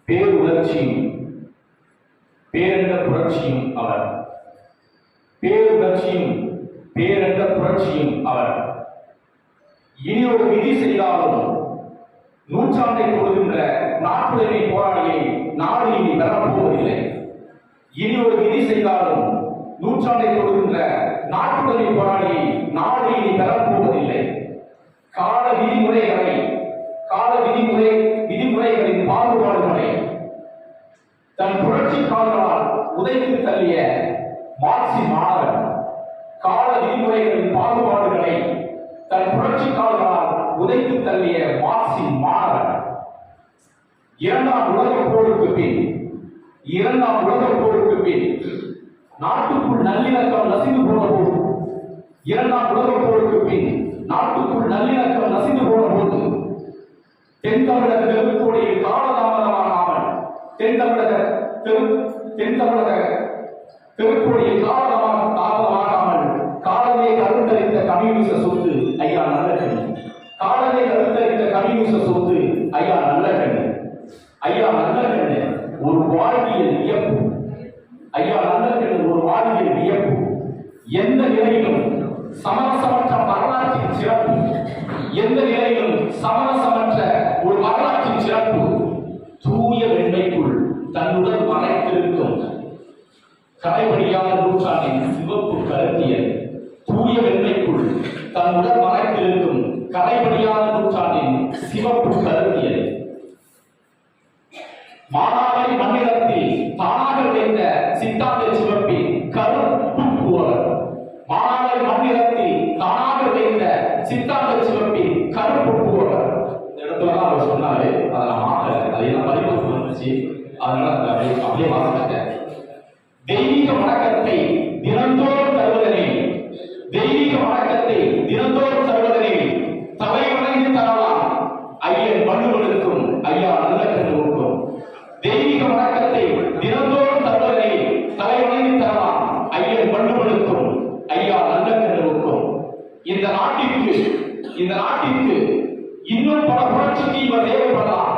பேருணர்ச்சியும் பேரென்ற புரட்சியும் அவர். பேருணர்ச்சியும் பேரென்ற புரட்சியும் அவர். இனி ஒரு விதி செய்தாலும் நூற்றாண்டை கொடுக்கின்ற நாட்டுடைமை போராளியை நாடு இனி பெறப்போவதில்லை. இனி ஒரு விதி செய்தாலும் நூற்றாண்டை கொடுக்கின்ற நாட்டுடைமை போராளியை நாடு இனி பெறப்போவதில்லை. கால விதிமுறைகளின் பாகுபாடுகளை தன் புரட்சி கால்களால் உதைத்து தள்ளிய மார்க்சின் மாணவன், கால விதிமுறைகளின் பாகுபாடுகளை தன் புரட்சி கால்களால் உதைத்து தள்ளிய மார்க்சின் மாணவன். இரண்டாம் உலகப் போருக்கு பின் நாட்டுக்குள் நல்லிணக்கம் நசிந்து போன போது, இரண்டாம் உலகப் போருக்கு பின் நாட்டுக்குள் நல்லிணக்கம் நசிந்து போன போது தென்தமிழக தெருக்கோடியில் காலதாமதமாகாமல் தென்தமிழக தெருக்கோடியில் காலதாமதமாகாமல் காலமே கருத்தரித்த கம்யூனிச சொத்து ஐயா நல்லகண்ணி. காலமே கருத்தரித்த கம்யூனிச சொத்து ஐயா நல்லகண்ணி. ஐயா நல்லகண்ணு ஒரு வாழ்வியல் வியப்பு. ஐயா நல்லகண்ணு ஒரு வாழ்வியல் வியப்பு. எந்த நிலையிலும் சமரசமற்ற வரலாற்றின் சிறப்பு. எந்த நிலையிலும் சமரசமற்ற ஒரு வரலாற்றின் சிறப்பு. தூய வெண்மைக்குள் தன்னுடன் மறைத்திருக்கும் கரைபடியாத நூற்றாண்டின் சிவப்பு கருத்தியல். தூய வெண்மைக்குள் தன்னுடன் மறைத்திருக்கும் கரைபடியாத நூற்றாண்டின் சிவப்பு கருத்தியல். மானாவை மண்ணிடத்தில் தானாக விளைந்த சித்தாந்த சிவப்பின் கருப்பு புவர். மானாவை மண்ணிடத்தில் தானாக விளைந்த சித்தாந்த சிவப்பின் கருப்பு புவர். இந்த இடத்துலதான் அவர் சொன்னாரு. அதை நான் மாறல, அதையெல்லாம் பரிமாற்றம் வந்துச்சு. அதனால அப்படியே வாசிட்டேன். தெய்வீக வணக்கத்தை தினந்தோறும் தருவதனை, தெய்வீக வணக்கத்தை தினந்தோறும் தருவதனை தலை வணங்கி தரலாம் ஐயன் வள்ளுவனுக்கும் ஐயா நல்லகண்ணுவுக்கும். தெய்வீக வணக்கத்தை தினந்தோறும் தருவதனை தலை வணங்கி தரலாம் ஐயன் வள்ளுவனுக்கும் ஐயா நல்லகண்ணுவுக்கும். இந்த நாட்டிற்கு இன்னும் பல புரட்சி தீவிர தேவைப்படலாம்.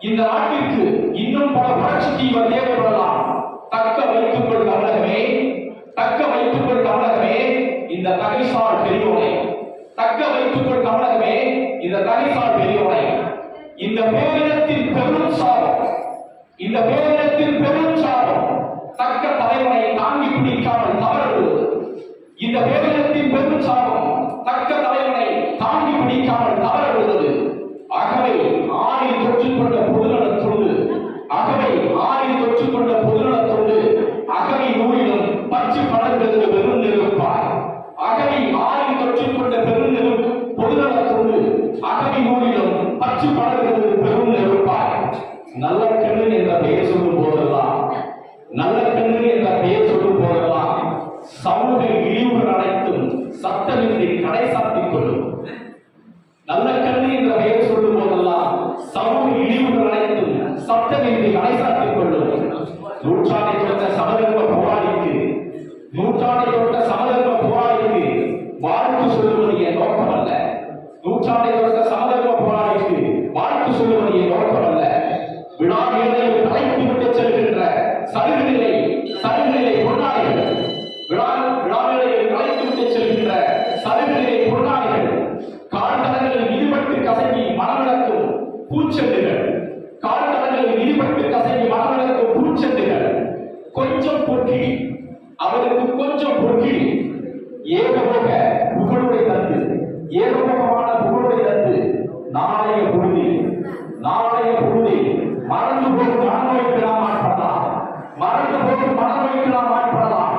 இந்த நாட்டிற்கு இன்னும் பல புரட்சி தீவிர தேவைப்படலாம். தக்க வைத்துக்கொள் தமிழகமே, தக்க வைத்துக்கொள் தமிழகமே இந்த தகைசால் பெரியோனை. தக்க வைத்துக்கொள் தமிழகமே இந்த தகைசால் பெரியோனை. இந்த பேரினத்தின் பெரும் சாபம், இந்த பேரினத்தின் பெரும் சாபம் தக்க தலைவனை தாங்கி பிடிக்காமல் தவறுவது. இந்த பேரினத்தின் பெரும் சாபம் தக்க தலைவனை தாங்கி பிடிக்காமல் தவறுவது. ஆகவே ஆறில் தொற்றுக்கொண்ட பொதுநலத்தோடு, அகவை ஆறில் தொற்றுக்கொண்ட பொதுநலத்தோடு அகவை நூலிலும் பச்சு படர்களுக்கு பெரும் நெருப்பாய். அகவை ஆறில் தொற்றுக்கொண்ட பொதுநலத்தோடு அகவை நூலிலும் பச்சு படர்களுக்கு பெரும் நெருப்பாய். நல்ல கண்ணு என்ற பெயர் சொல்லும் போதெல்லாம், நல்ல கண்ணு என்ற பெயர் சொல்லும் போதெல்லாம் சமூக இழிவுகள் அனைத்தும் சட்டமின்றி கடை சாத்திக் கொள்ளும். நல்ல கண்ணு என்ற பெயர் சொல்லும் போதெல்லாம் சமூக இழிவுகள் அனைத்தும் சட்டமின்றி கடை சாத்திக் கொள்ளும். நூற்றாண்டை தொட்ட சமதர்ம போராளிக்கு, நூற்றாண்டை தொட்ட சமதர்ம போராளிக்கு வாழ்த்து சொல்லுவது என் நோக்கம் அல்ல. நூற்றாண்டை தொட்ட சமதர்ம போராளிக்கு வாழ்த்து சொல்லுவது என் நோக்கம் அல்ல. விழா மேடையில் தலைத்து விட்டு செல்கின்ற சலுகைகளை பொன்னாளிகள், விழா மேடையில் தலைத்து விட்டு செல்கின்ற சலுகைகளை பொன்னாளிகள், கால்தடங்களில் விதிப்பட்டு கசங்கி மனமிழக்கும் பூச்செண்டுகள், கால்தடங்களில் விதிப்பட்டு கசங்கி மனமிழக்கும் பூச்செண்டுகள், கொஞ்சம் பொறுக்கி அவருக்கு கொஞ்சம் பொறுக்கி ஏகபோக புகழுடைய தந்து, ஏகபோகமான புகழுடைய தந்து நாளைய பொழுதில் மறந்து போகும் மனநோய்க்கு நாம் ஆட்படலாம். மறந்து போகும் மனநோய்க்கு நாம் ஆட்படலாம்.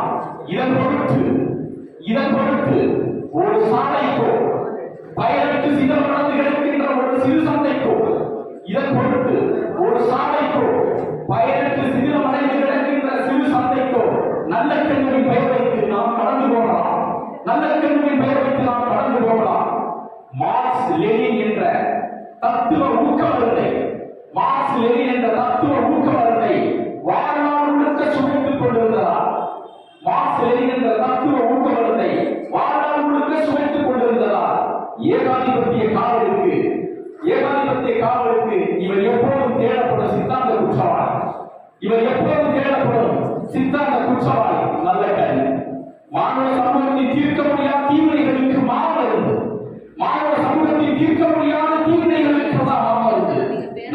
இதன் பொருட்டு ஒரு சாலைக்கோ பயனுக்கு சிதம் நடந்து கிடக்கின்ற ஒரு சிறு சந்தைக்கோ, இதன் பொருட்டு ஒரு சாலைக்கோ பயனுக்கு சிதிலம் அடைந்து கிடக்கின்ற சிறு சந்தைக்கோ நல்ல கண்ணின் பெயர் வைத்து நாம் கடந்து போகலாம். நல்ல கண்ணின் பெயர் வைத்து நாம் கடந்து போகலாம். மார்க்ஸ் லெனின் என்ற தத்துவ ஊக்கமருந்தை, மார்க்ஸ் லெனின் என்ற தத்துவ ஊக்கமருந்தை வாழ்நாள் முழுக்க சுவைத்துக் கொண்டிருந்தார். மார்க்ஸ் லெனின் என்ற தத்துவ ஊக்கமருந்தை வாழ்நாள் முழுக்க சுவைத்துக் கொண்டிருந்தார். ஏகாதிபத்திய காவலுக்கு இவர் எப்போதும் தேடப்பட்ட சித்தாந்த குற்றம். இவர் எப்போதும் தேடப்படும் சித்தாந்த குற்றவாளி நல்லக்கண்ணு. மாணவ சமூகத்தை தீர்க்க முடியாத தீவினைகளுக்கு மாமருந்து, மாணவ சமூகத்தை தீர்க்க முடியாத தீவினைகளுக்கு தான் மாமருந்து.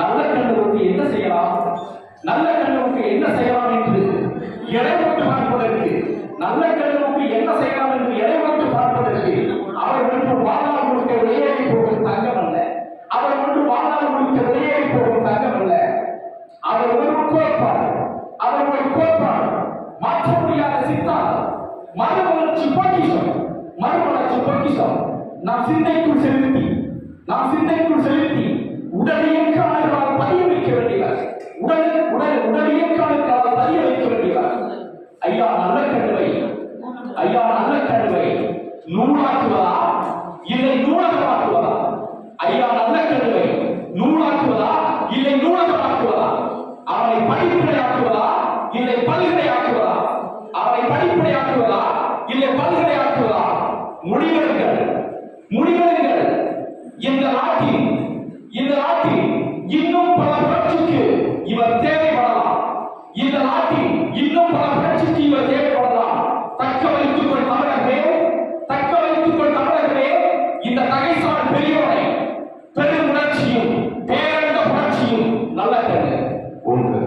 நல்ல கண்ணுக்கு என்ன செய்யலாம், நல்ல கண்ணுக்கு என்ன செய்யலாம் என்று எடைபட்டு பார்ப்பதற்கு, நல்ல கண்ணுக்கு என்ன செய்யலாம் என்று எடைபட்டு பார்ப்பதற்கு அவர் ஒன்று வாழ்நாள் முழுக்க வெளியேறி போகும் தங்கம் அல்ல, அவர் ஒன்று வாழ்நாள் முழுக்க வெளியேறி போகும் தங்கம் அல்ல. அவர் ஒரு கோட்பாடு, அவர் ஒரு கோட்பாடு, மாற்ற முடியாத சித்தாந்தம், மறுமலர்ச்சி பொக்கிஷம், மறுமலர்ச்சி பொக்கிஷம். நாம் சிந்தைக்குள் செலுத்தி, நாம் சிந்தைக்குள் செலுத்தி உடல் இயக்காளர்களால் பதிய வைக்க வேண்டியவர், உடல் இயக்காளர்களால் பதிய வைக்க வேண்டியவர். ஐயா நல்ல கண்ணுவை, ஐயா நல்ல கண்ணுவை நூலாக்குவதா இல்லை நூலகமாக்குவதா? ஐயா நல்ல கண்ணுவை நூலாக்குவதா இல்லை நூலகமாக்குவதா? அவனை படிப்பினையாக்குவதா இல்லை பல்கலையாக்குவதா? அவனை படிப்பினையாக்குவதா இல்லை பல்கலையாக்குவதா? முடிவெடுங்கள், முடிவெடுங்கள். இந்த நாட்டில் இன்னும் பல புரட்சிக்கு இவர் தேவைப்படலாம், இந்த நாட்டில் இன்னும் பல புரட்சிக்கு இவர் தேவைப்படலாம். தக்க வைத்துக் கொள் தமிழர்களே, தக்க வைத்துக் கொள் தமிழர்களே. இந்த தகைசால் பெரியோரை பெரும் உணர்ச்சியும் பேரந்த புரட்சியும் நல்ல கண்ணு ஒன்று.